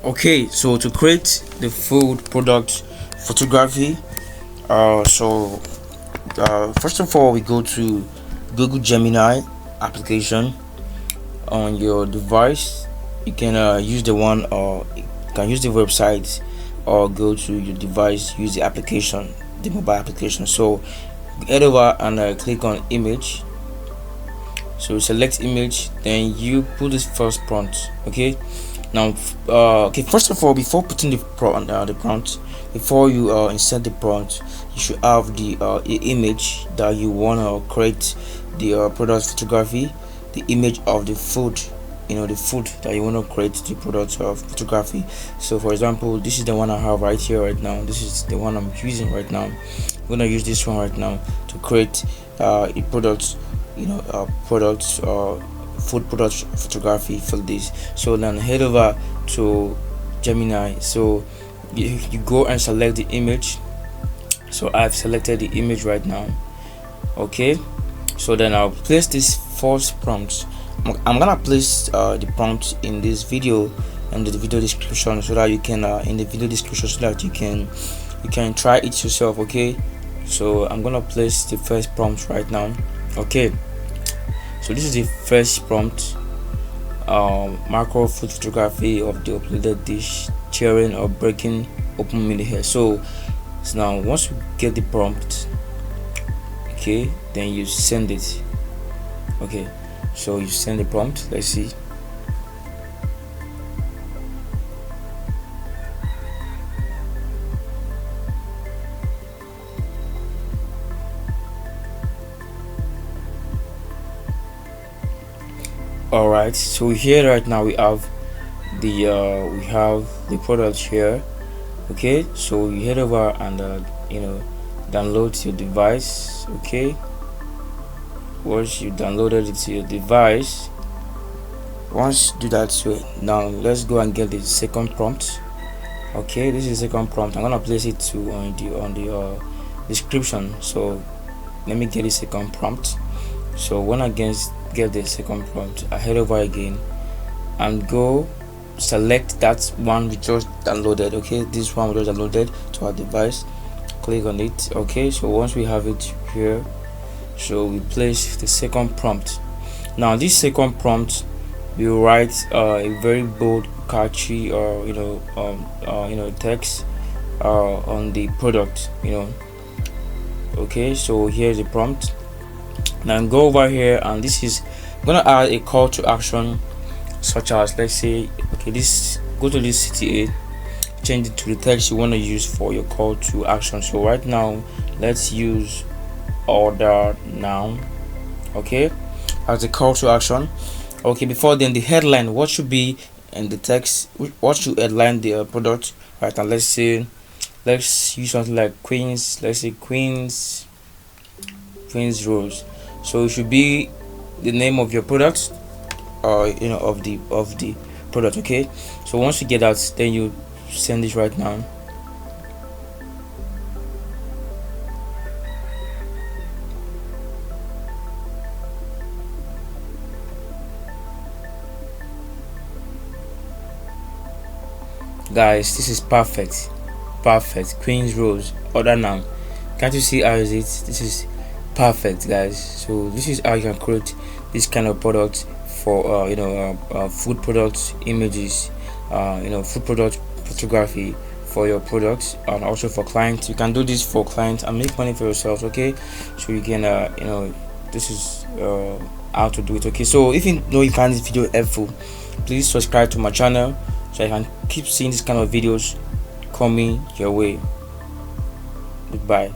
Okay, so to create the food product photography, first of all we go to Google Gemini application on your device. You can use the one, or you can use the website, or go to your device, use the application, the mobile application. So head over and click on image. So select image, then you put this first prompt. Okay, now okay, first of all, before putting the prompt, before you insert the prompt, you should have the image that you want to create the product photography, the image of the food, the food that you want to create the product of photography. So for example, this is the one I have right here right now. This is the one I'm using right now. I'm gonna use this one right now to create a product, food product photography for this. So then head over to Gemini. So you go and select the image. So I've selected the image right now. Okay, so then I'll place this first prompt. I'm gonna place the prompt in this video and the video description, so that you can in the video description, so that you can try it yourself. Okay, so I'm gonna place the first prompt right now. Okay, so this is the first prompt. Macro food photography of the uploaded dish, tearing or breaking open mini hair. So now once you get the prompt, okay, then you send it. Okay, so you send the prompt. Let's see. All right, so here right now we have the product here. Okay, so you head over and download your device. Okay, once you downloaded it to your device, once you do that, so now let's go and get the second prompt. Okay, this is the second prompt. I'm gonna place it to on the description. So let me get the second prompt. So when I get the second prompt, I head over again and go select that one we just downloaded. Okay, this one we just downloaded to our device. Click on it. Okay, so once we have it here, so we place the second prompt. Now this second prompt, we write a very bold, catchy, or text on the product. Okay, so here's the prompt. Now go over here, and this is gonna add a call to action, such as, let's say, okay, this, go to this CTA, change it to the text you want to use for your call to action. So right now let's use order now. Okay, as a call to action. Okay, before then, the headline, what should be in the text, what should headline the product. Right now, let's use something like Queens. Let's say Queens Rose. So it should be the name of your product, or of the product. Okay, so once you get that, then you send it right now. Guys, this is perfect. Queen's Rose, order now. Can't you see how is it? This is perfect, guys. So this is how you can create this kind of product for food product images, food product photography for your products, and also for clients. You can do this for clients and make money for yourselves. Okay, so you can this is how to do it. Okay, so if you find this video helpful, please subscribe to my channel, so I can keep seeing this kind of videos coming your way. Goodbye.